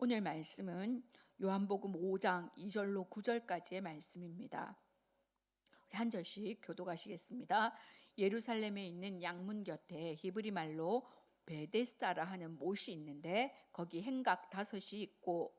오늘 말씀은 요한복음 5장 2절로 9절까지의 말씀입니다. 우리 한 절씩 교독하시겠습니다. 예루살렘에 있는 양문 곁에 히브리 말로 베데스다라 하는 못이 있는데 거기 행각 5이 있고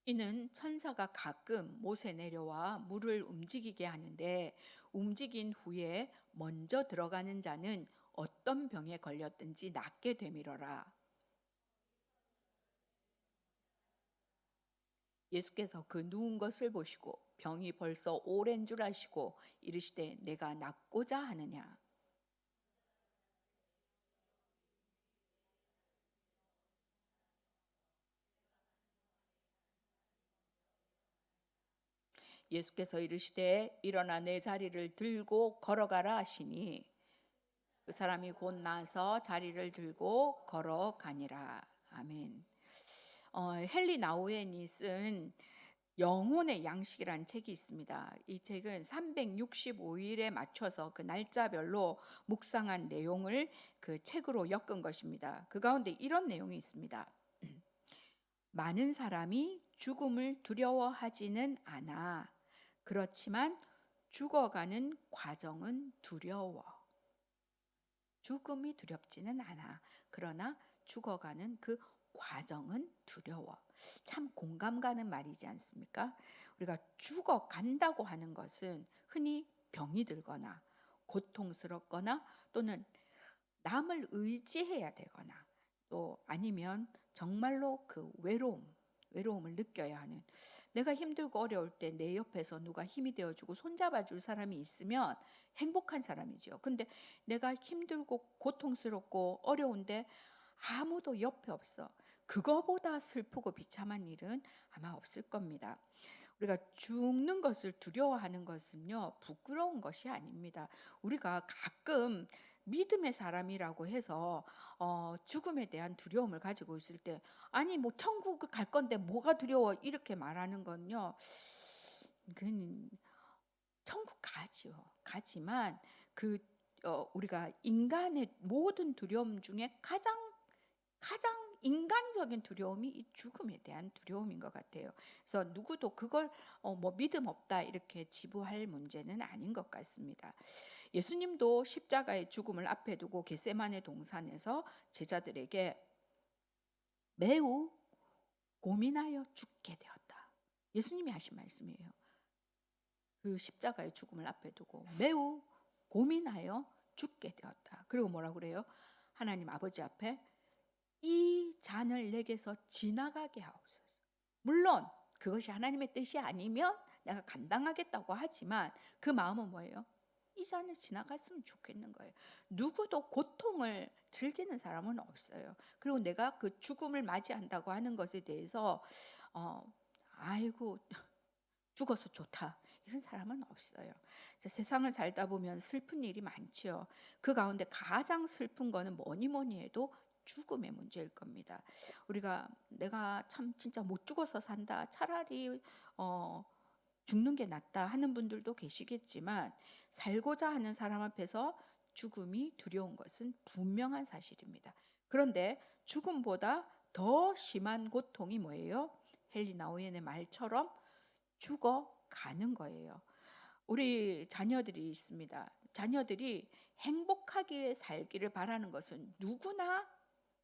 이는 천사가 가끔 못에 내려와 물을 움직이게 하는데 움직인 후에 먼저 들어가는 자는 어떤 병에 걸렸든지 낫게 되밀어라. 예수께서 그 누운 것을 보시고 병이 벌써 오랜 줄 아시고 이르시되 내가 낫고자 하느냐. 예수께서 이르시되 일어나 내 자리를 들고 걸어가라 하시니 그 사람이 곧 나서 자리를 들고 걸어가니라. 아멘. 헨리 나우엔이 쓴 영혼의 양식이라는 책이 있습니다. 이 책은 365일에 맞춰서 그 날짜별로 묵상한 내용을 그 책으로 엮은 것입니다. 그 가운데 이런 내용이 있습니다. 많은 사람이 죽음을 두려워하지는 않아. 그렇지만 죽어가는 과정은 두려워. 죽음이 두렵지는 않아. 그러나 죽어가는 그 과정은 두려워. 참 공감 가는 말이지 않습니까? 우리가 죽어간다고 하는 것은 흔히 병이 들거나 고통스럽거나 또는 남을 의지해야 되거나 또 아니면 정말로 그 외로움을 느껴야 하는, 내가 힘들고 어려울 때 내 옆에서 누가 힘이 되어주고 손잡아줄 사람이 있으면 행복한 사람이죠. 근데 내가 힘들고 고통스럽고 어려운데 아무도 옆에 없어. 그거보다 슬프고 비참한 일은 아마 없을 겁니다. 우리가 죽는 것을 두려워하는 것은요, 부끄러운 것이 아닙니다. 우리가 가끔 믿음의 사람이라고 해서 죽음에 대한 두려움을 가지고 있을 때, 아니 뭐 천국 갈 건데 뭐가 두려워 이렇게 말하는 건요, 그건 천국 가죠. 가지만 그 우리가 인간의 모든 두려움 중에 가장 인간적인 두려움이 이 죽음에 대한 두려움인 것 같아요. 그래서 누구도 그걸 뭐 믿음 없다 이렇게 지부할 문제는 아닌 것 같습니다. 예수님도 십자가의 죽음을 앞에 두고 겟세마네 동산에서 제자들에게 매우 고민하여 죽게 되었다. 예수님이 하신 말씀이에요. 그 십자가의 죽음을 앞에 두고 매우 고민하여 죽게 되었다. 그리고 뭐라 그래요? 하나님 아버지 앞에 이 잔을 내게서 지나가게 하옵소서. 물론 그것이 하나님의 뜻이 아니면 내가 감당하겠다고 하지만 그 마음은 뭐예요? 이 잔을 지나갔으면 좋겠는 거예요. 누구도 고통을 즐기는 사람은 없어요. 그리고 내가 그 죽음을 맞이한다고 하는 것에 대해서 아이고 죽어서 좋다 이런 사람은 없어요. 세상을 살다 보면 슬픈 일이 많죠. 그 가운데 가장 슬픈 거는 뭐니 뭐니 해도 죽음의 문제일 겁니다. 우리가 내가 참 진짜 못 죽어서 산다, 차라리 죽는 게 낫다 하는 분들도 계시겠지만, 살고자 하는 사람 앞에서 죽음이 두려운 것은 분명한 사실입니다. 그런데 죽음보다 더 심한 고통이 뭐예요? 헨리 나우엔의 말처럼 죽어가는 거예요. 우리 자녀들이 있습니다. 자녀들이 행복하게 살기를 바라는 것은 누구나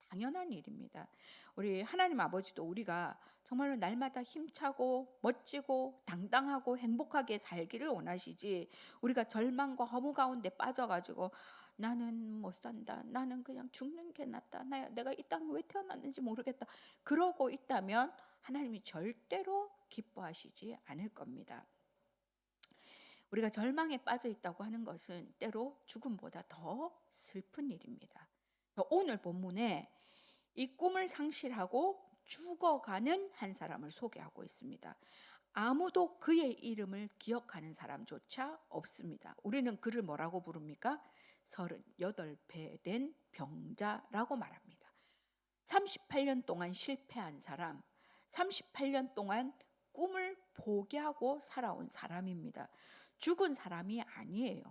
당연한 일입니다. 우리 하나님 아버지도 우리가 정말로 날마다 힘차고 멋지고 당당하고 행복하게 살기를 원하시지, 우리가 절망과 허무 가운데 빠져가지고 나는 못 산다, 나는 그냥 죽는 게 낫다, 내가 이 땅에 왜 태어났는지 모르겠다 그러고 있다면 하나님이 절대로 기뻐하시지 않을 겁니다. 우리가 절망에 빠져 있다고 하는 것은 때로 죽음보다 더 슬픈 일입니다. 오늘 본문에 이 꿈을 상실하고 죽어가는 한 사람을 소개하고 있습니다. 아무도 그의 이름을 기억하는 사람조차 없습니다. 우리는 그를 뭐라고 부릅니까? 38배 된 병자라고 말합니다. 38년 동안 실패한 사람, 38년 동안 꿈을 포기하고 살아온 사람입니다. 죽은 사람이 아니에요.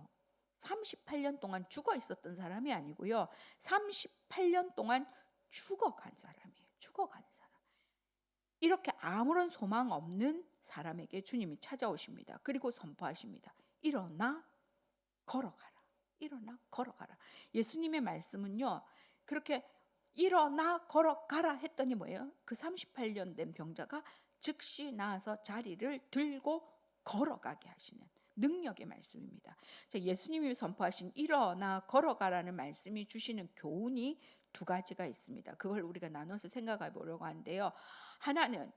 38년 동안 죽어 있었던 사람이 아니고요. 38년 동안 죽어간 사람이에요. 죽어간 사람. 이렇게 아무런 소망 없는 사람에게 주님이 찾아오십니다. 그리고 선포하십니다. 일어나 걸어가라. 일어나 걸어가라. 예수님의 말씀은요. 그렇게 일어나 걸어가라 했더니 뭐예요? 그 38년 된 병자가 즉시 나와서 자리를 들고 걸어가게 하시는 능력의 말씀입니다. 예수님이 선포하신 일어나 걸어가라는 말씀이 주시는 교훈이 두 가지가 있습니다. 그걸 우리가 나눠서 생각해 보려고 하는데요. 하나는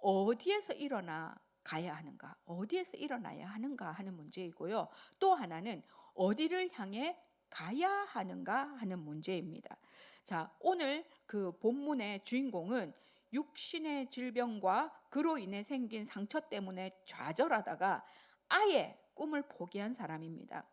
어디에서 일어나 가야 하는가, 어디에서 일어나야 하는가 하는 문제이고요. 또 하나는 어디를 향해 가야 하는가 하는 문제입니다. 자, 오늘 그 본문의 주인공은 육신의 질병과 그로 인해 생긴 상처 때문에 좌절하다가 아예 꿈을 포기한 사람입니다.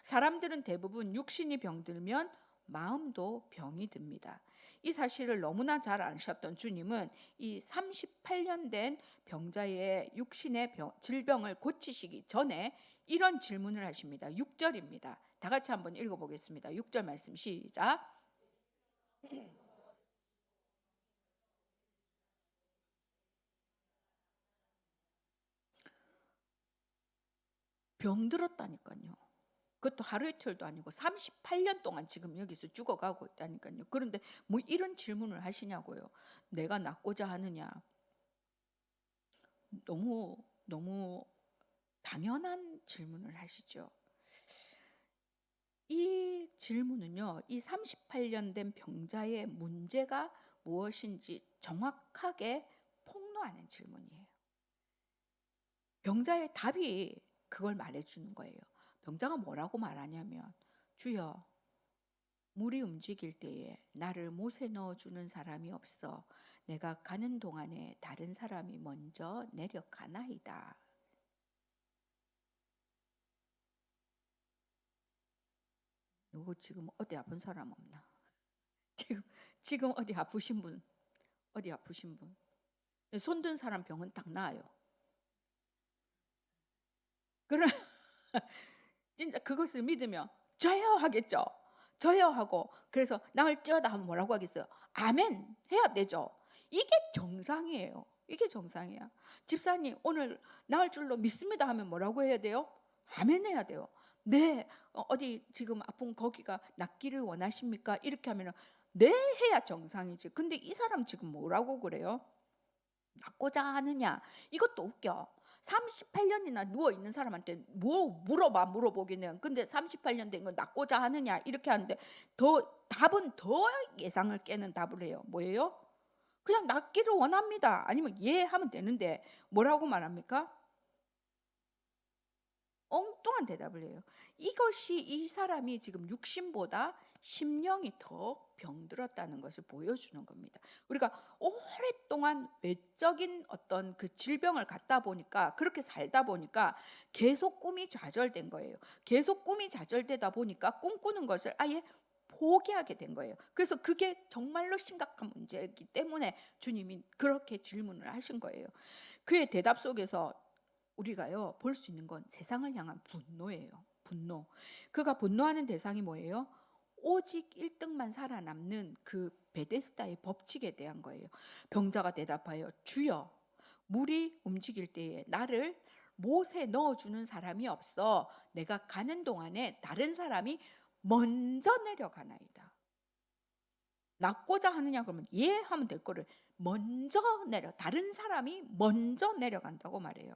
사람들은 대부분 육신이 병들면 마음도 병이 듭니다. 이 사실을 너무나 잘 아셨던 주님은 이 38년 된 병자의 육신의 질병을 고치시기 전에 이런 질문을 하십니다. 6절입니다. 다 같이 한번 읽어보겠습니다. 6절 말씀 시작. 병들었다니까요. 그것도 하루 이틀도 아니고 38년 동안 지금 여기서 죽어가고 있다니까요. 그런데 뭐 이런 질문을 하시냐고요. 내가 낫고자 하느냐. 너무 당연한 질문을 하시죠. 이 질문은요, 이 38년 된 병자의 문제가 무엇인지 정확하게 폭로하는 질문이에요. 병자의 답이 그걸 말해주는 거예요. 병자가 뭐라고 말하냐면, 주여, 물이 움직일 때에 나를 못에 넣어주는 사람이 없어 내가 가는 동안에 다른 사람이 먼저 내려가나이다. 요거 지금 어디 아픈 사람 없나? 지금 어디 아프신 분? 어디 아프신 분? 손든 사람 병은 딱 나아요. 그럼 진짜 그것을 믿으면 저요 하겠죠. 저요 하고 그래서 나을 쩌다 하면 뭐라고 하겠어요? 아멘 해야 되죠. 이게 정상이에요. 이게 정상이야. 집사님 오늘 나을 줄로 믿습니다 하면 뭐라고 해야 돼요? 아멘 해야 돼요. 네, 어디 지금 아픈 거기가 낫기를 원하십니까? 이렇게 하면은 네 해야 정상이지. 근데 이 사람 지금 뭐라고 그래요? 낫고자 하느냐? 이것도 웃겨. 38년이나 누워 있는 사람한테 뭐 물어보기는. 근데 38년 된 건 낫고자 하느냐 이렇게 하는데 답은 더 예상을 깨는 답을 해요. 뭐예요? 그냥 낫기를 원합니다. 아니면 예 하면 되는데 뭐라고 말합니까? 엉뚱한 대답을 해요. 이것이 이 사람이 지금 육신보다 심령이 더 병들었다는 것을 보여주는 겁니다. 우리가 오랫동안 외적인 어떤 그 질병을 갖다 보니까 그렇게 살다 보니까 계속 꿈이 좌절된 거예요. 계속 꿈이 좌절되다 보니까 꿈꾸는 것을 아예 포기하게 된 거예요. 그래서 그게 정말로 심각한 문제이기 때문에 주님이 그렇게 질문을 하신 거예요. 그의 대답 속에서 우리가요 볼 수 있는 건 세상을 향한 분노예요. 분노. 그가 분노하는 대상이 뭐예요? 오직 1등만 살아남는 그 베데스다의 법칙에 대한 거예요. 병자가 대답하여 주여 물이 움직일 때에 나를 못에 넣어주는 사람이 없어 내가 가는 동안에 다른 사람이 먼저 내려가나이다. 낫고자 하느냐 그러면 예 하면 될 거를 먼저 다른 사람이 먼저 내려간다고 말해요.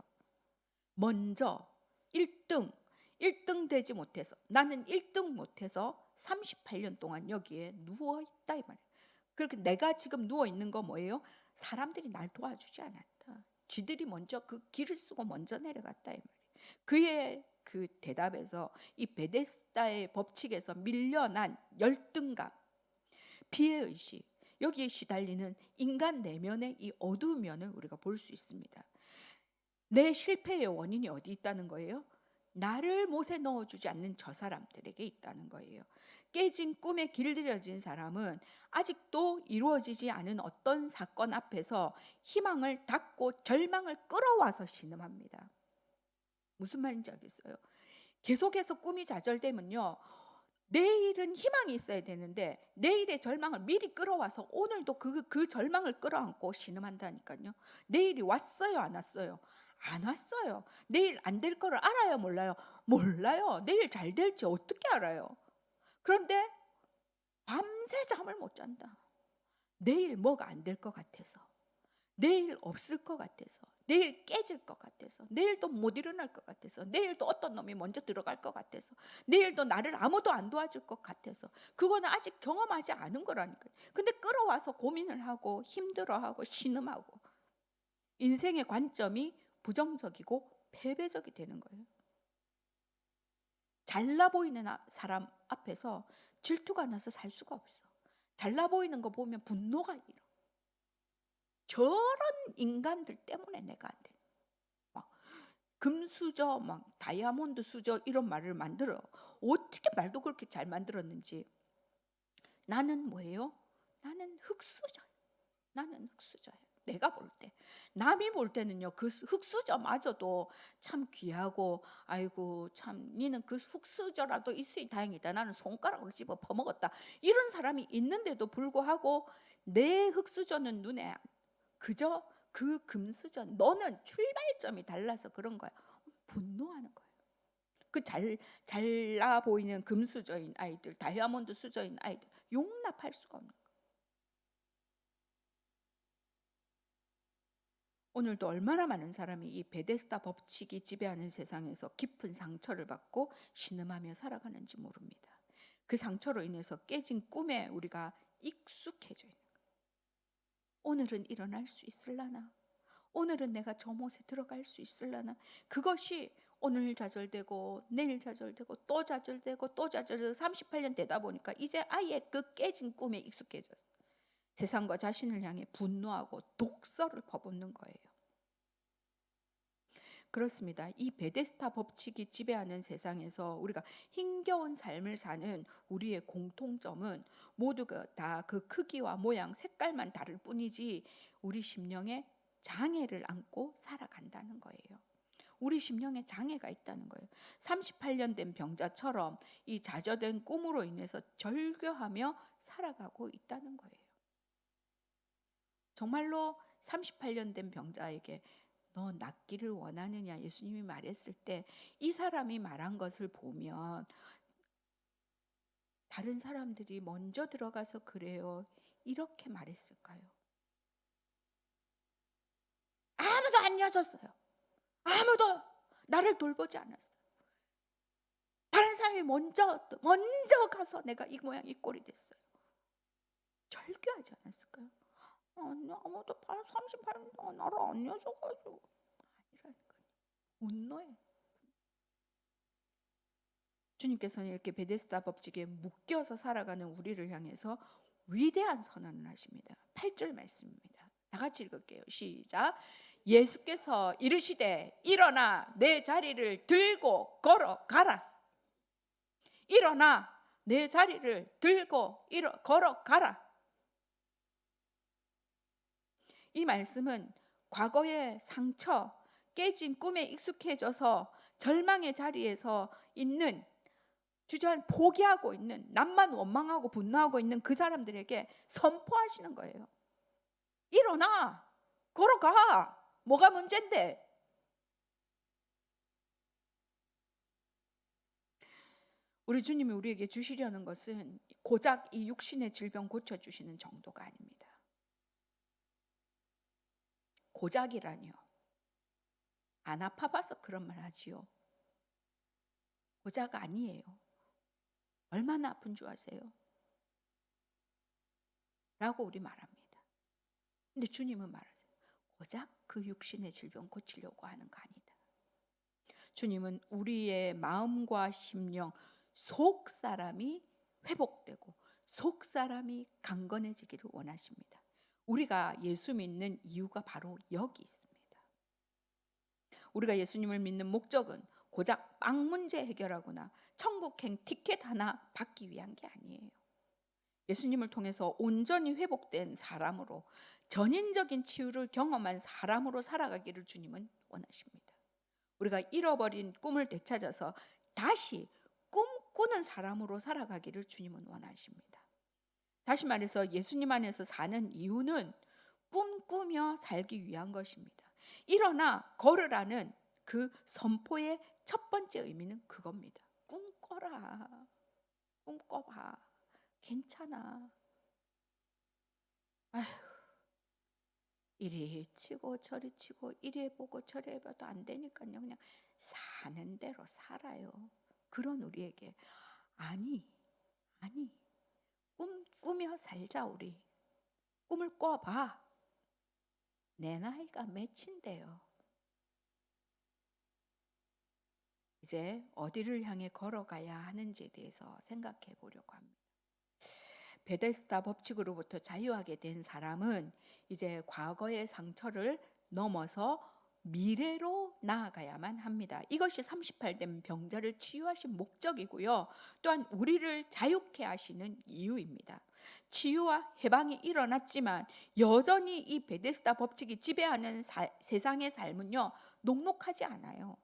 먼저 1등 되지 못해서 나는 1등 못해서 38년 동안 여기에 누워있다 이 말이에요. 그렇게 내가 지금 누워있는 거 뭐예요? 사람들이 날 도와주지 않았다. 지들이 먼저 그 길을 쓰고 먼저 내려갔다 이 말이에요. 그의 그 대답에서 이 베데스다의 법칙에서 밀려난 열등감, 피해의식, 여기에 시달리는 인간 내면의 이 어두운 면을 우리가 볼 수 있습니다. 내 실패의 원인이 어디 있다는 거예요? 나를 못에 넣어주지 않는 저 사람들에게 있다는 거예요. 깨진 꿈에 길들여진 사람은 아직도 이루어지지 않은 어떤 사건 앞에서 희망을 닫고 절망을 끌어와서 신음합니다. 무슨 말인지 알겠어요? 계속해서 꿈이 좌절되면요, 내일은 희망이 있어야 되는데 내일의 절망을 미리 끌어와서 오늘도 그 절망을 끌어안고 신음한다니까요. 내일이 왔어요, 안 왔어요? 안 왔어요. 내일 안 될 거를 알아요, 몰라요? 몰라요. 내일 잘 될지 어떻게 알아요? 그런데 밤새 잠을 못 잔다. 내일 뭐가 안 될 것 같아서, 내일 없을 것 같아서, 내일 깨질 것 같아서, 내일 또 못 일어날 것 같아서, 내일 또 어떤 놈이 먼저 들어갈 것 같아서, 내일 또 나를 아무도 안 도와줄 것 같아서. 그거는 아직 경험하지 않은 거라니까요. 근데 끌어와서 고민을 하고 힘들어하고 신음하고 인생의 관점이 부정적이고 패배적이 되는 거예요. 잘나 보이는 사람 앞에서 질투가 나서 살 수가 없어. 잘나 보이는 거 보면 분노가 일어. 저런 인간들 때문에 내가 안 돼. 막 금수저, 막 다이아몬드 수저 이런 말을 만들어. 어떻게 말도 그렇게 잘 만들었는지. 나는 뭐예요? 나는 흙수저예요. 나는 흙수저예요. 내가 볼 때. 남이 볼 때는요, 그 흙수저마저도 참 귀하고, 아이고 참 니는 그 흙수저라도 있으니 다행이다. 나는 손가락으로 집어 퍼먹었다. 이런 사람이 있는데도 불구하고 내 흙수저는 눈에 그저 그 금수저, 너는 출발점이 달라서 그런 거야. 분노하는 거예요. 그 잘나 보이는 금수저인 아이들, 다이아몬드 수저인 아이들 용납할 수가 없는 거예요. 오늘도 얼마나 많은 사람이 이 베데스다 법칙이 지배하는 세상에서 깊은 상처를 받고 신음하며 살아가는지 모릅니다. 그 상처로 인해서 깨진 꿈에 우리가 익숙해져 있는 거예요. 오늘은 일어날 수 있을라나? 오늘은 내가 저 못에 들어갈 수 있을라나? 그것이 오늘 좌절되고 내일 좌절되고 또 좌절되고 또 좌절되고 38년 되다 보니까 이제 아예 그 깨진 꿈에 익숙해져서 세상과 자신을 향해 분노하고 독서를 퍼붓는 거예요. 그렇습니다. 이 베데스다 법칙이 지배하는 세상에서 우리가 힘겨운 삶을 사는 우리의 공통점은 모두가 다 그 크기와 모양, 색깔만 다를 뿐이지 우리 심령에 장애를 안고 살아간다는 거예요. 우리 심령에 장애가 있다는 거예요. 38년 된 병자처럼 이 좌절된 꿈으로 인해서 절규하며 살아가고 있다는 거예요. 정말로 38년 된 병자에게 너 낫기를 원하느냐 예수님이 말했을 때 이 사람이 말한 것을 보면 다른 사람들이 먼저 들어가서 그래요 이렇게 말했을까요? 아무도 안 여줬어요. 아무도 나를 돌보지 않았어요. 다른 사람이 먼저 가서 내가 이 모양 이 꼴이 됐어요. 절규하지 않았을까요? 아니 아무도 38년 동안 나를 안 여줘가지고. 아니라니까요. 분노해. 주님께서는 이렇게 베데스다 법칙에 묶여서 살아가는 우리를 향해서 위대한 선언을 하십니다. 8절 말씀입니다. 다 같이 읽을게요. 시작. 예수께서 이르시되 일어나 내 자리를 들고 걸어가라. 일어나 내 자리를 들고 걸어가라. 이 말씀은 과거의 상처, 깨진 꿈에 익숙해져서 절망의 자리에서 있는 주저한 포기하고 있는 남만 원망하고 분노하고 있는 그 사람들에게 선포하시는 거예요. 일어나 걸어가. 뭐가 문제인데? 우리 주님이 우리에게 주시려는 것은 고작 이 육신의 질병 고쳐주시는 정도가 아닙니다. 고작이라니요. 안 아파봐서 그런 말 하지요. 고작 아니에요. 얼마나 아픈 줄 아세요? 라고 우리 말합니다. 근데 주님은 말하세요. 고작 그 육신의 질병 고치려고 하는 거 아니다. 주님은 우리의 마음과 심령, 속 사람이 회복되고 속 사람이 강건해지기를 원하십니다. 우리가 예수 믿는 이유가 바로 여기 있습니다. 우리가 예수님을 믿는 목적은 고작 빵 문제 해결하거나 천국행 티켓 하나 받기 위한 게 아니에요. 예수님을 통해서 온전히 회복된 사람으로 전인적인 치유를 경험한 사람으로 살아가기를 주님은 원하십니다. 우리가 잃어버린 꿈을 되찾아서 다시 꿈꾸는 사람으로 살아가기를 주님은 원하십니다. 다시 말해서 예수님 안에서 사는 이유는 꿈꾸며 살기 위한 것입니다. 일어나 걸으라는 그 선포의 첫 번째 의미는 그겁니다. 꿈꿔라. 꿈꿔봐. 괜찮아. 아휴, 이리 치고 저리 치고 이리 해보고 저리 해봐도 안 되니까요. 그냥 사는 대로 살아요. 그런 우리에게 아니 꿈꾸며 살자. 우리 꿈을 꿔봐. 내 나이가 몇인데요. 이제 어디를 향해 걸어가야 하는지에 대해서 생각해 보려고 합니다. 베데스다 법칙으로부터 자유하게 된 사람은 이제 과거의 상처를 넘어서 미래로 나아가야만 합니다. 이것이 38된 병자를 치유하신 목적이고요. 또한 우리를 자유케 하시는 이유입니다. 치유와 해방이 일어났지만 여전히 이 베데스다 법칙이 지배하는 세상의 삶은요, 녹록하지 않아요.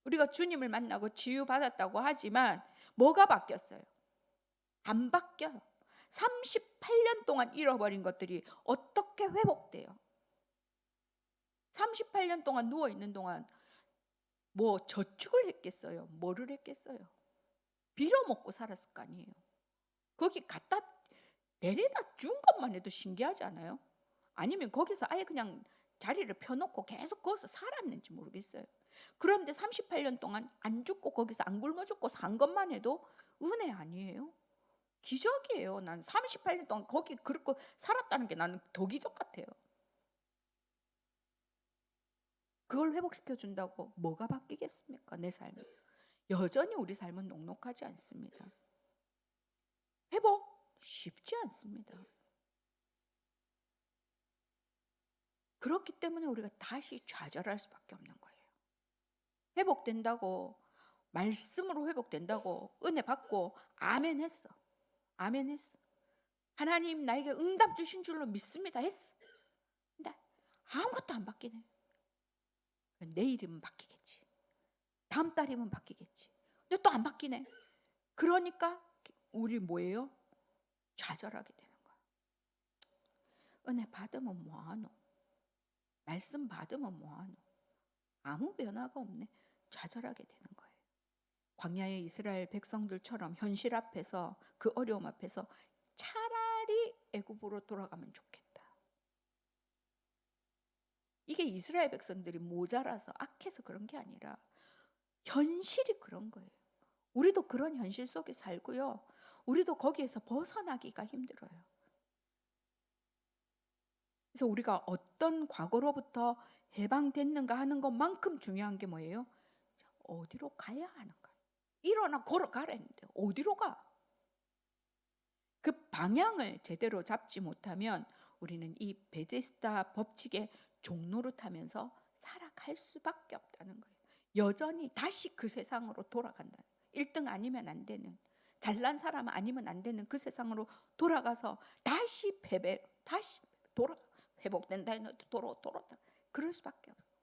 우리가 주님을 만나고 치유받았다고 하지만 뭐가 바뀌었어요? 안 바뀌어요. 38년 동안 잃어버린 것들이 어떻게 회복돼요? 38년 동안 누워있는 동안 뭐 저축을 했겠어요? 뭐를 했겠어요? 빌어먹고 살았을 거 아니에요. 거기 갖다 데려다 준 것만 해도 신기하지 않아요? 아니면 거기서 아예 그냥 자리를 펴놓고 계속 거기서 살았는지 모르겠어요. 그런데 38년 동안 안 죽고 거기서 안 굶어 죽고 산 것만 해도 은혜 아니에요? 기적이에요. 난 38년 동안 거기 그렇게 살았다는 게 나는 더 기적 같아요. 그걸 회복시켜 준다고 뭐가 바뀌겠습니까? 내 삶이. 여전히 우리 삶은 녹록하지 않습니다. 회복 쉽지 않습니다. 그렇기 때문에 우리가 다시 좌절할 수밖에 없는 거예요. 회복된다고, 말씀으로 회복된다고 은혜 받고 아멘 했어. 아멘 했어. 하나님 나에게 응답 주신 줄로 믿습니다 했어. 근데 아무것도 안 바뀌네. 내일이면 바뀌겠지. 다음 달이면 바뀌겠지. 근데 또 안 바뀌네. 그러니까 우리 뭐예요? 좌절하게 되는 거야. 은혜 받으면 뭐하노? 말씀 받으면 뭐하노? 아무 변화가 없네. 좌절하게 되는 거예요. 광야의 이스라엘 백성들처럼 현실 앞에서, 그 어려움 앞에서 차라리 애굽으로 돌아가면 좋겠다. 이게 이스라엘 백성들이 모자라서 악해서 그런 게 아니라 현실이 그런 거예요. 우리도 그런 현실 속에 살고요. 우리도 거기에서 벗어나기가 힘들어요. 그래서 우리가 어떤 과거로부터 해방됐는가 하는 것만큼 중요한 게 뭐예요? 어디로 가야 하는가? 일어나 걸어가라 했는데 어디로 가? 그 방향을 제대로 잡지 못하면 우리는 이 베데스다 법칙의 종로를 타면서 살아갈 수밖에 없다는 거예요. 여전히 다시 그 세상으로 돌아간다. 1등 아니면 안 되는, 잘난 사람 아니면 안 되는 그 세상으로 돌아가서 다시 패배, 다시 회복된다 했는데 돌아온다. 그럴 수밖에 없어.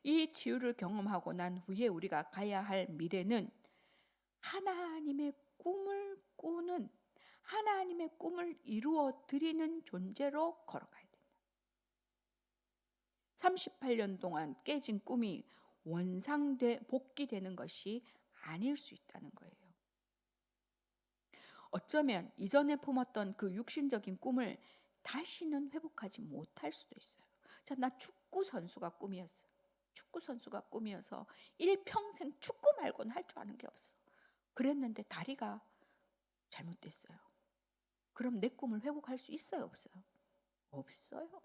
이 치유를 경험하고 난 후에 우리가 가야 할 미래는 하나님의 꿈을 꾸는, 하나님의 꿈을 이루어 드리는 존재로 걸어가야 된다. 38년 동안 깨진 꿈이 복귀되는 것이 아닐 수 있다는 거예요. 어쩌면 이전에 품었던 그 육신적인 꿈을 다시는 회복하지 못할 수도 있어요. 자, 나 축구 선수가 꿈이었어요. 축구 선수가 꿈이어서 일평생 축구 말고는 할 줄 아는 게 없어. 그랬는데 다리가 잘못됐어요. 그럼 내 꿈을 회복할 수 있어요, 없어요? 없어요.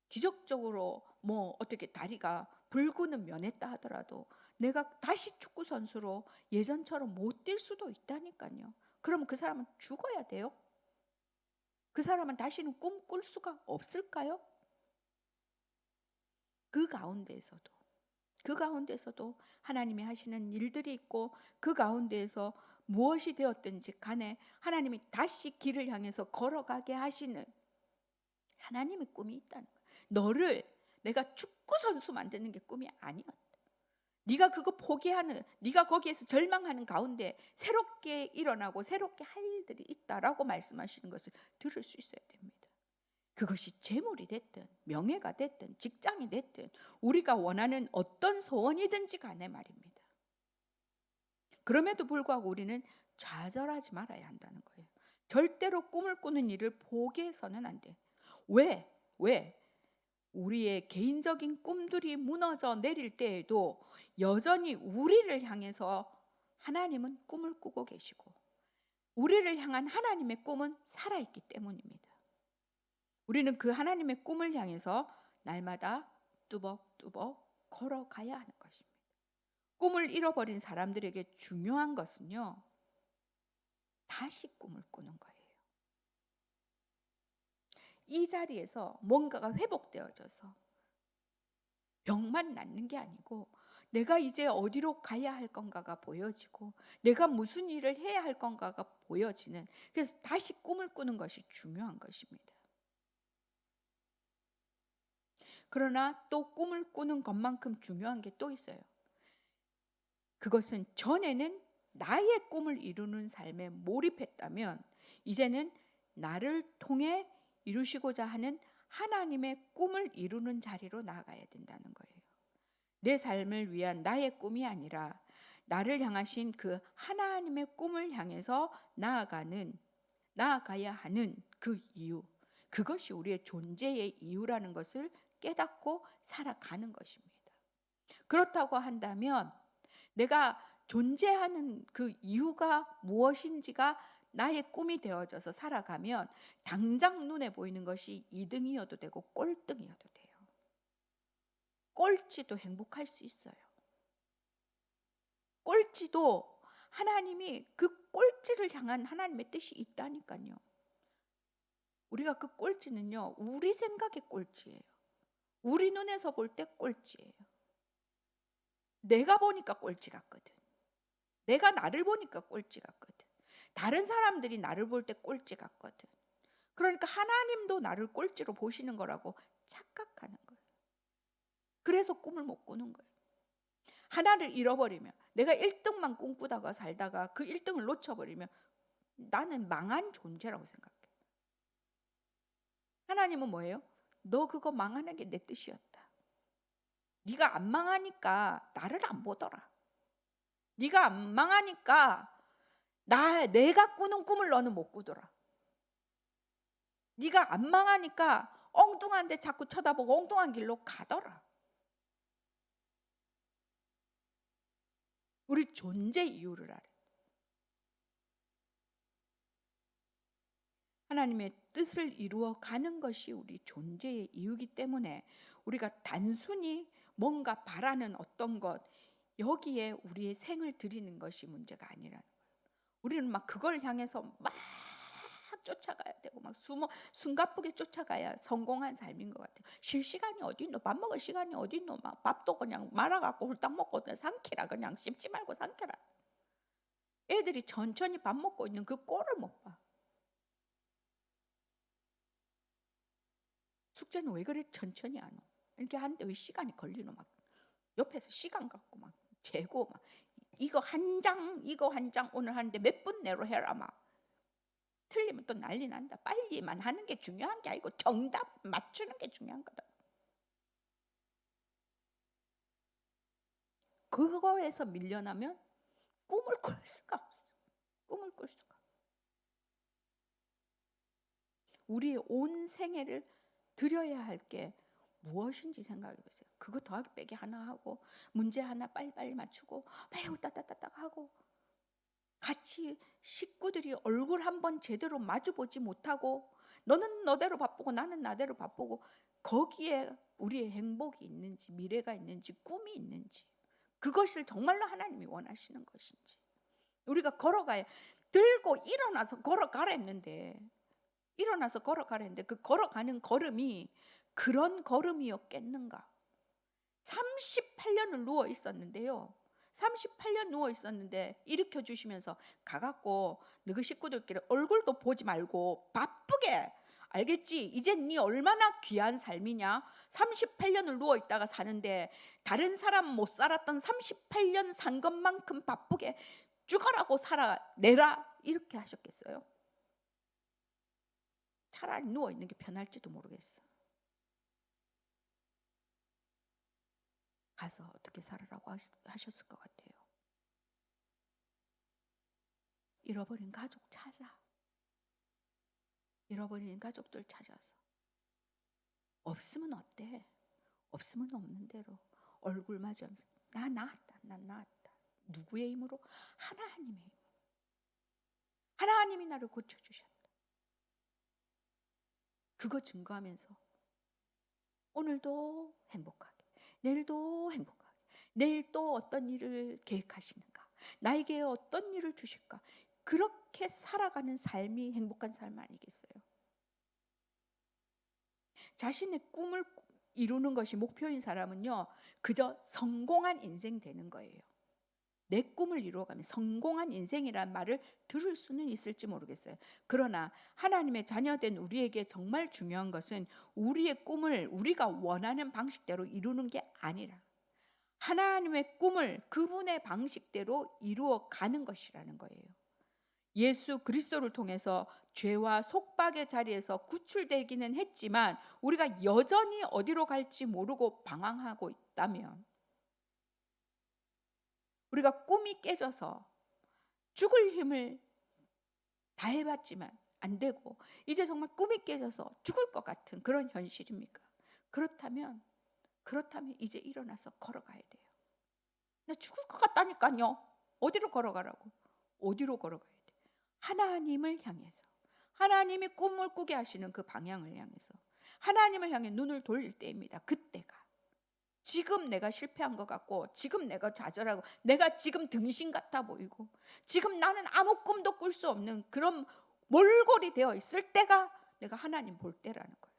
기적적으로 뭐 어떻게 다리가 불구는 면했다 하더라도 내가 다시 축구 선수로 예전처럼 못 뛸 수도 있다니까요. 그러면 그 사람은 죽어야 돼요? 그 사람은 다시는 꿈꿀 수가 없을까요? 그 가운데에서도 하나님이 하시는 일들이 있고, 그 가운데에서 무엇이 되었든지 간에 하나님이 다시 길을 향해서 걸어가게 하시는 하나님의 꿈이 있다는 거예요. 너를 내가 축구 선수 만드는 게 꿈이 아니었다. 네가 그거 포기하는, 네가 거기에서 절망하는 가운데 새롭게 일어나고 새롭게 할 일들이 있다라고 말씀하시는 것을 들을 수 있어야 됩니다. 그것이 재물이 됐든 명예가 됐든 직장이 됐든 우리가 원하는 어떤 소원이든지 간에 말입니다. 그럼에도 불구하고 우리는 좌절하지 말아야 한다는 거예요. 절대로 꿈을 꾸는 일을 포기해서는 안 돼. 왜? 우리의 개인적인 꿈들이 무너져 내릴 때에도 여전히 우리를 향해서 하나님은 꿈을 꾸고 계시고 우리를 향한 하나님의 꿈은 살아있기 때문입니다. 우리는 그 하나님의 꿈을 향해서 날마다 뚜벅뚜벅 걸어가야 하는 것입니다. 꿈을 잃어버린 사람들에게 중요한 것은요, 다시 꿈을 꾸는 거예요. 이 자리에서 뭔가가 회복되어져서 병만 낫는 게 아니고 내가 이제 어디로 가야 할 건가가 보여지고 내가 무슨 일을 해야 할 건가가 보여지는, 그래서 다시 꿈을 꾸는 것이 중요한 것입니다. 그러나 또 꿈을 꾸는 것만큼 중요한 게 또 있어요. 그것은 전에는 나의 꿈을 이루는 삶에 몰입했다면 이제는 나를 통해 이루시고자 하는 하나님의 꿈을 이루는 자리로 나아가야 된다는 거예요. 내 삶을 위한 나의 꿈이 아니라 나를 향하신 그 하나님의 꿈을 향해서 나아가야 하는 그 이유, 그것이 우리의 존재의 이유라는 것을 깨닫고 살아가는 것입니다. 그렇다고 한다면 내가 존재하는 그 이유가 무엇인지가 나의 꿈이 되어져서 살아가면 당장 눈에 보이는 것이 2등이어도 되고 꼴등이어도 돼요. 꼴찌도 행복할 수 있어요. 꼴찌도 하나님이 그 꼴찌를 향한 하나님의 뜻이 있다니까요. 우리가 그 꼴찌는요, 우리 생각의 꼴찌예요. 우리 눈에서 볼 때 꼴찌예요. 내가 보니까 꼴찌 같거든. 내가 나를 보니까 꼴찌 같거든. 다른 사람들이 나를 볼 때 꼴찌 같거든. 그러니까 하나님도 나를 꼴찌로 보시는 거라고 착각하는 거예요. 그래서 꿈을 못 꾸는 거예요. 하나를 잃어버리면, 내가 1등만 꿈꾸다가 살다가 그 1등을 놓쳐버리면 나는 망한 존재라고 생각해. 하나님은 뭐예요? 너 그거 망하는 게 내 뜻이었다. 네가 안 망하니까 나를 안 보더라. 네가 안 망하니까 내가 꾸는 꿈을 너는 못 꾸더라. 네가 안 망하니까 엉뚱한 데 자꾸 쳐다보고 엉뚱한 길로 가더라. 우리 존재 이유를 알아. 하나님의 뜻을 이루어 가는 것이 우리 존재의 이유이기 때문에 우리가 단순히 뭔가 바라는 어떤 것, 여기에 우리의 생을 드리는 것이 문제가 아니라는 거예요. 우리는 막 그걸 향해서 막 쫓아가야 되고 막 숨가쁘게 쫓아가야 성공한 삶인 것 같아요. 쉴 시간이 어디 있노? 밥 먹을 시간이 어디 있노? 막 밥도 그냥 말아갖고 홀딱 먹고 삼키라, 그냥 씹지 말고 삼키라. 애들이 천천히 밥 먹고 있는 그 꼴을 못 봐. 숙제는 왜 그래 천천히 안 오? 이렇게 하는데 왜 시간이 걸리노? 막 옆에서 시간 갖고 막 재고 막 이거 한 장 오늘 하는데 몇 분 내로 해라. 막 틀리면 또 난리 난다. 빨리만 하는 게 중요한 게 아니고 정답 맞추는 게 중요한 거다. 그거에서 밀려나면 꿈을 꿀 수가 없어. 꿈을 꿀 수가. 우리의 온 생애를 드려야 할 게 무엇인지 생각해 보세요. 그거 더하기 빼기 하나 하고 문제 하나 빨리빨리 맞추고 빨리 따따따따 하고 같이 식구들이 얼굴 한번 제대로 마주보지 못하고 너는 너대로 바쁘고 나는 나대로 바쁘고, 거기에 우리의 행복이 있는지 미래가 있는지 꿈이 있는지, 그것을 정말로 하나님이 원하시는 것인지. 우리가 걸어가야, 들고 일어나서 걸어가랬는데 그 걸어가는 걸음이 그런 걸음이었겠는가. 38년을 누워 있었는데요. 38년 누워 있었는데 일으켜 주시면서 가갖고 너희 식구들끼리 얼굴도 보지 말고 바쁘게 알겠지? 이제 네 얼마나 귀한 삶이냐? 38년을 누워 있다가 사는데 다른 사람 못 살았던 38년 산 것만큼 바쁘게 죽어라고 살아내라, 이렇게 하셨겠어요? 차라리 누워 있는 게 편할지도 모르겠어. 가서 어떻게 살아라고 하셨을 것 같아요. 잃어버린 가족 찾아. 잃어버린 가족들 찾아서. 없으면 어때? 없으면 없는 대로 얼굴 마주하면서 나 나았다, 난 나았다. 누구의 힘으로? 하나님의 힘. 하나님이 나를 고쳐주셨다. 그거 증거하면서 오늘도 행복하게, 내일도 행복하게, 내일 또 어떤 일을 계획하시는가, 나에게 어떤 일을 주실까, 그렇게 살아가는 삶이 행복한 삶 아니겠어요? 자신의 꿈을 이루는 것이 목표인 사람은요, 그저 성공한 인생 되는 거예요. 내 꿈을 이루어가면 성공한 인생이란 말을 들을 수는 있을지 모르겠어요. 그러나 하나님의 자녀된 우리에게 정말 중요한 것은 우리의 꿈을 우리가 원하는 방식대로 이루는 게 아니라 하나님의 꿈을 그분의 방식대로 이루어 가는 것이라는 거예요. 예수 그리스도를 통해서 죄와 속박의 자리에서 구출되기는 했지만 우리가 여전히 어디로 갈지 모르고 방황하고 있다면, 우리가 꿈이 깨져서 죽을 힘을 다해봤지만 안 되고 이제 정말 꿈이 깨져서 죽을 것 같은 그런 현실입니까? 그렇다면 이제 일어나서 걸어가야 돼요. 나 죽을 것 같다니까요. 어디로 걸어가라고? 어디로 걸어가야 돼? 하나님을 향해서, 하나님이 꿈을 꾸게 하시는 그 방향을 향해서 하나님을 향해 눈을 돌릴 때입니다. 그때가 지금 내가 실패한 것 같고, 지금 내가 좌절하고, 내가 지금 등신 같아 보이고, 지금 나는 아무 꿈도 꿀 수 없는 그런 몰골이 되어 있을 때가 내가 하나님 볼 때라는 거예요.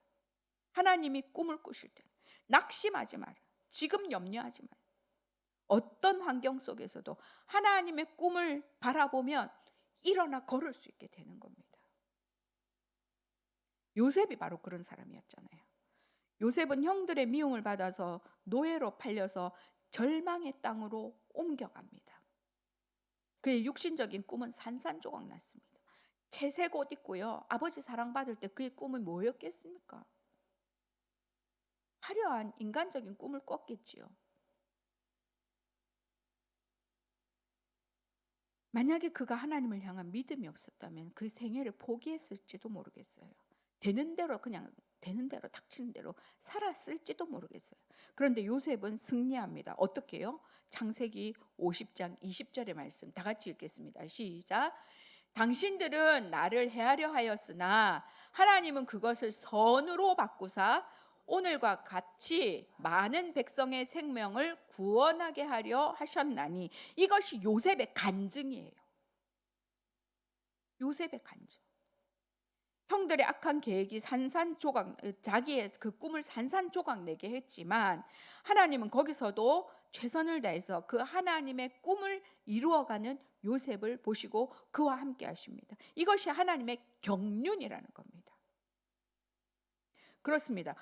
하나님이 꿈을 꾸실 때 낙심하지 마라. 지금 염려하지 마라. 어떤 환경 속에서도 하나님의 꿈을 바라보면 일어나 걸을 수 있게 되는 겁니다. 요셉이 바로 그런 사람이었잖아요. 요셉은 형들의 미움을 받아서 노예로 팔려서 절망의 땅으로 옮겨갑니다. 그의 육신적인 꿈은 산산조각 났습니다. 채색 옷 입고요, 아버지 사랑받을 때 그의 꿈은 뭐였겠습니까? 화려한 인간적인 꿈을 꿨겠지요. 만약에 그가 하나님을 향한 믿음이 없었다면 그 생애를 포기했을지도 모르겠어요. 되는 대로 그냥 되는 대로 닥치는 대로 살았을지도 모르겠어요. 그런데 요셉은 승리합니다. 어떻게 해요? 창세기 50장 20절의 말씀 다 같이 읽겠습니다. 시작. 당신들은 나를 해하려 하였으나 하나님은 그것을 선으로 바꾸사 오늘과 같이 많은 백성의 생명을 구원하게 하려 하셨나니. 이것이 요셉의 간증이에요. 요셉의 간증. 형들의 악한 계획이 산산조각, 자기의 그 꿈을 산산조각 내게 했지만 하나님은 거기서도 최선을 다해서 그 하나님의 꿈을 이루어가는 요셉을 보시고 그와 함께 하십니다. 이것이 하나님의 경륜이라는 겁니다. 그렇습니다.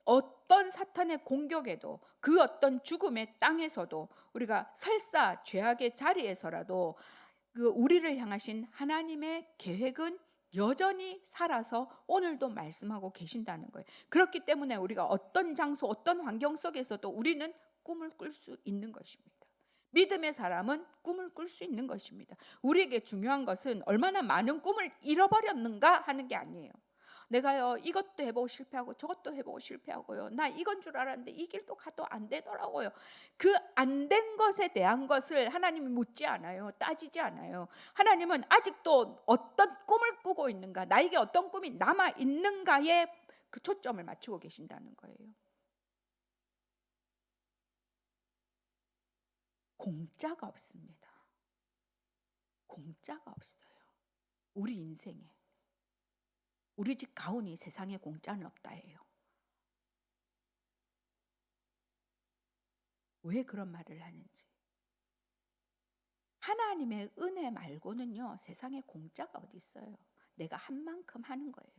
어떤 사탄의 공격에도, 그 어떤 죽음의 땅에서도, 우리가 설사 죄악의 자리에서라도 그 우리를 향하신 하나님의 계획은 여전히 살아서 오늘도 말씀하고 계신다는 거예요. 그렇기 때문에 우리가 어떤 장소, 어떤 환경 속에서도 우리는 꿈을 꿀 수 있는 것입니다. 믿음의 사람은 꿈을 꿀 수 있는 것입니다. 우리에게 중요한 것은 얼마나 많은 꿈을 잃어버렸는가 하는 게 아니에요. 내가요 이것도 해보고 실패하고 저것도 해보고 실패하고요, 나 이건 줄 알았는데 이 길도 가도 안 되더라고요. 그 안 된 것에 대한 것을 하나님이 묻지 않아요. 따지지 않아요. 하나님은 아직도 어떤 꿈을 꾸고 있는가, 나에게 어떤 꿈이 남아 있는가에 그 초점을 맞추고 계신다는 거예요. 공짜가 없습니다. 공짜가 없어요. 우리 인생에 우리 집 가훈이 세상에 공짜는 없다예요. 왜 그런 말을 하는지. 하나님의 은혜 말고는요 세상에 공짜가 어디 있어요. 내가 한 만큼 하는 거예요.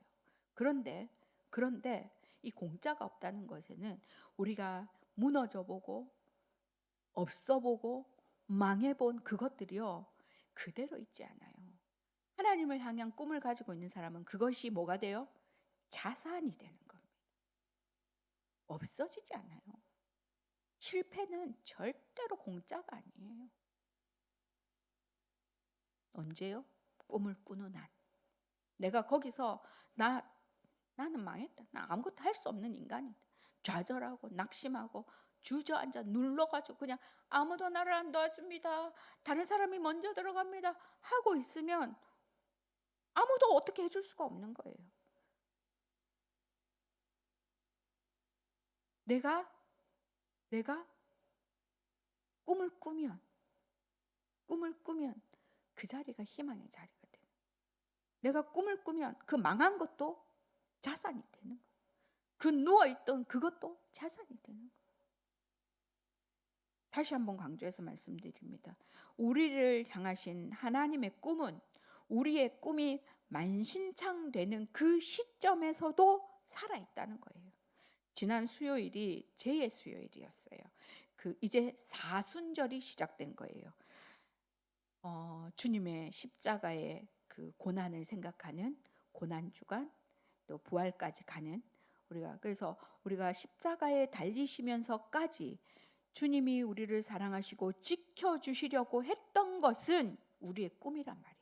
그런데 이 공짜가 없다는 것에는 우리가 무너져 보고 없어 보고 망해 본 그것들이요 그대로 있지 않아요. 하나님을 향한 꿈을 가지고 있는 사람은 그것이 뭐가 돼요? 자산이 되는 겁니다. 없어지지 않아요. 실패는 절대로 공짜가 아니에요. 언제요? 꿈을 꾸는 한. 내가 거기서 나는 망했다. 나 아무것도 할 수 없는 인간이다. 좌절하고 낙심하고 주저앉아 눌러가지고 그냥 아무도 나를 안 도와줍니다. 다른 사람이 먼저 들어갑니다. 하고 있으면 아무도 어떻게 해줄 수가 없는 거예요. 내가 꿈을 꾸면 그 자리가 희망의 자리가 돼요. 내가 꿈을 꾸면 그 망한 것도 자산이 되는 거예요. 그 누워있던 그것도 자산이 되는 거예요. 다시 한번 강조해서 말씀드립니다. 우리를 향하신 하나님의 꿈은 우리의 꿈이 만신창되는 그 시점에서도 살아있다는 거예요. 지난 수요일이 제의 수요일이었어요. 이제 사순절이 시작된 거예요. 주님의 십자가의 그 고난을 생각하는 고난 주간, 또 부활까지 가는 그래서 우리가 십자가에 달리시면서까지 주님이 우리를 사랑하시고 지켜주시려고 했던 것은 우리의 꿈이란 말이에요.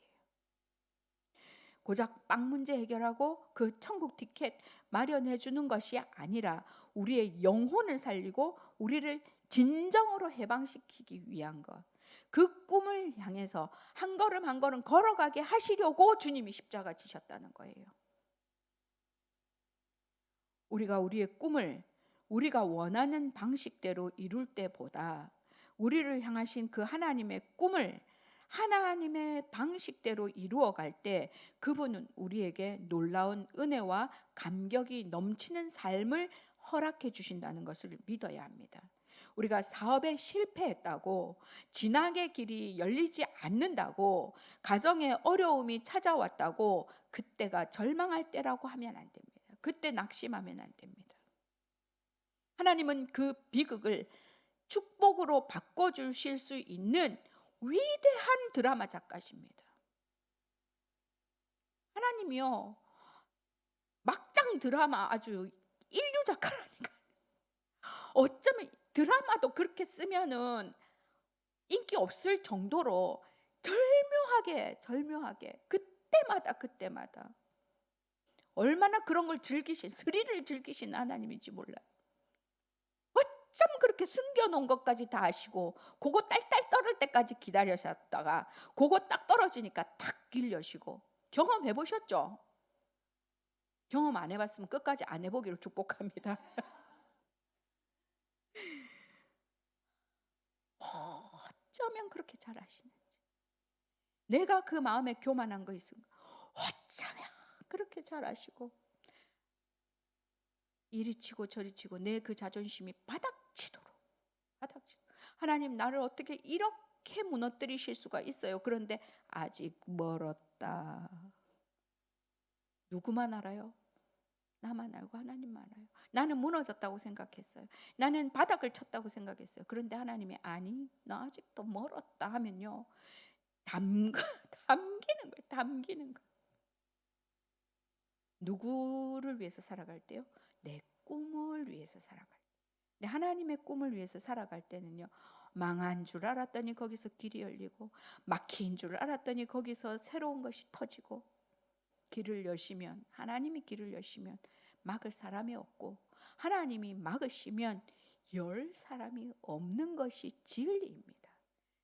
고작 빵 문제 해결하고 그 천국 티켓 마련해 주는 것이 아니라 우리의 영혼을 살리고 우리를 진정으로 해방시키기 위한 것. 그 꿈을 향해서 한 걸음 한 걸음 걸어가게 하시려고 주님이 십자가 지셨다는 거예요. 우리가 우리의 꿈을 우리가 원하는 방식대로 이룰 때보다 우리를 향하신 그 하나님의 꿈을 하나님의 방식대로 이루어갈 때 그분은 우리에게 놀라운 은혜와 감격이 넘치는 삶을 허락해 주신다는 것을 믿어야 합니다. 우리가 사업에 실패했다고, 진학의 길이 열리지 않는다고, 가정에 어려움이 찾아왔다고 그때가 절망할 때라고 하면 안 됩니다. 그때 낙심하면 안 됩니다. 하나님은 그 비극을 축복으로 바꿔주실 수 있는 위대한 드라마 작가십니다. 하나님이요, 막장 드라마 아주 인류 작가라니까. 어쩌면 드라마도 그렇게 쓰면은 인기 없을 정도로 절묘하게 그때마다 얼마나 그런 걸 스릴을 즐기신 하나님인지 몰라요. 어쩜 그렇게 숨겨놓은 것까지 다 아시고 그거 딸딸 떨을 때까지 기다리셨다가 그거 딱 떨어지니까 탁 길려시고. 경험해 보셨죠? 경험 안 해봤으면 끝까지 안 해보기를 축복합니다. 어쩌면 그렇게 잘하시는지. 내가 그 마음에 교만한 거 있으면 어쩌면 그렇게 잘하시고 이리 치고 저리 치고 내 그 자존심이 바닥치도록. 하나님, 나를 어떻게 이렇게 무너뜨리실 수가 있어요? 그런데 아직 멀었다. 누구만 알아요? 나만 알고 하나님만 알아요. 나는 무너졌다고 생각했어요. 나는 바닥을 쳤다고 생각했어요. 그런데 하나님이 아니, 너 아직도 멀었다 하면요, 담기는 거예요. 누구를 위해서 살아갈 때요? 내 꿈을 위해서 살아갈 때. 근데 하나님의 꿈을 위해서 살아갈 때는요, 망한 줄 알았더니 거기서 길이 열리고, 막힌 줄 알았더니 거기서 새로운 것이 터지고, 하나님이 길을 여시면 막을 사람이 없고, 하나님이 막으시면 열 사람이 없는 것이 진리입니다.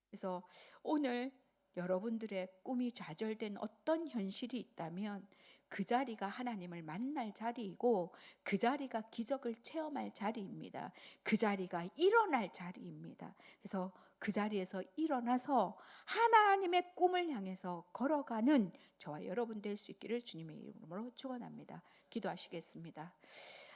그래서 오늘 여러분들의 꿈이 좌절된 어떤 현실이 있다면 그 자리가 하나님을 만날 자리이고, 그 자리가 기적을 체험할 자리입니다. 그 자리가 일어날 자리입니다. 그래서 그 자리에서 일어나서 하나님의 꿈을 향해서 걸어가는 저와 여러분 될 수 있기를 주님의 이름으로 축원합니다. 기도하시겠습니다.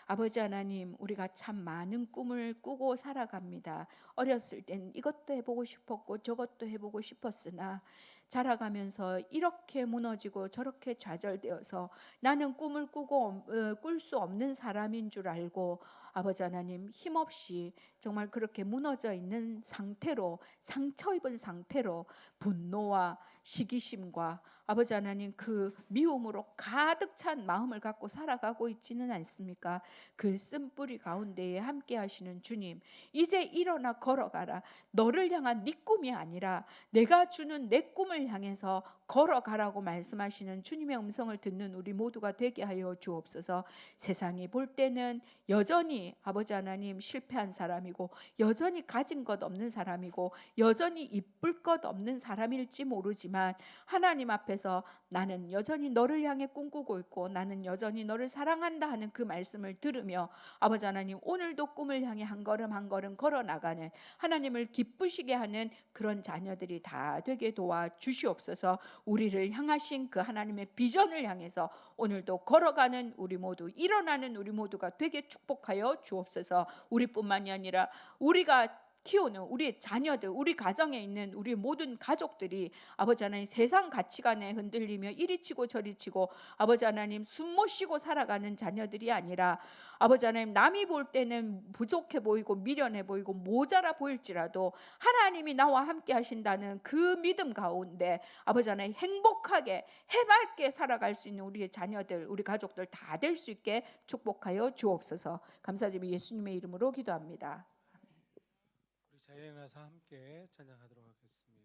아버지 하나님, 우리가 참 많은 꿈을 꾸고 살아갑니다. 어렸을 땐 이것도 해보고 싶었고 저것도 해보고 싶었으나 자라가면서 이렇게 무너지고 저렇게 좌절되어서 나는 꿈을 꾸고 꿀 수 없는 사람인 줄 알고 아버지 하나님 힘없이 정말 그렇게 무너져 있는 상태로, 상처 입은 상태로 분노와 시기심과 아버지 하나님 그 미움으로 가득 찬 마음을 갖고 살아가고 있지는 않습니까? 그 쓴뿌리 가운데에 함께 하시는 주님, 이제 일어나 걸어가라. 너를 향한 네 꿈이 아니라 내가 주는 내 꿈을 향해서 걸어가라고 말씀하시는 주님의 음성을 듣는 우리 모두가 되게 하여 주옵소서. 세상이 볼 때는 여전히 아버지 하나님 실패한 사람이고, 여전히 가진 것 없는 사람이고, 여전히 이쁠 것 없는 사람일지 모르지만 하나님 앞에서 나는 여전히 너를 향해 꿈꾸고 있고 나는 여전히 너를 사랑한다 하는 그 말씀을 들으며 아버지 하나님 오늘도 꿈을 향해 한 걸음 한 걸음 걸어 나가는, 하나님을 기쁘시게 하는 그런 자녀들이 다 되게 도와 주시옵소서. 우리를 향하신 그 하나님의 비전을 향해서 오늘도 걸어가는 우리 모두, 일어나는 우리 모두가 되게 축복하여 주옵소서. 우리뿐만이 아니라 우리가 키우는 우리 자녀들, 우리 가정에 있는 우리 모든 가족들이 아버지 하나님 세상 가치관에 흔들리며 이리 치고 저리 치고 아버지 하나님 숨 못 쉬고 살아가는 자녀들이 아니라 아버지 하나님 남이 볼 때는 부족해 보이고 미련해 보이고 모자라 보일지라도 하나님이 나와 함께 하신다는 그 믿음 가운데 아버지 하나님 행복하게 해맑게 살아갈 수 있는 우리의 자녀들, 우리 가족들 다 될 수 있게 축복하여 주옵소서. 감사드리며 예수님의 이름으로 기도합니다. 우리 자리에 나서 함께 찬양하도록 하겠습니다.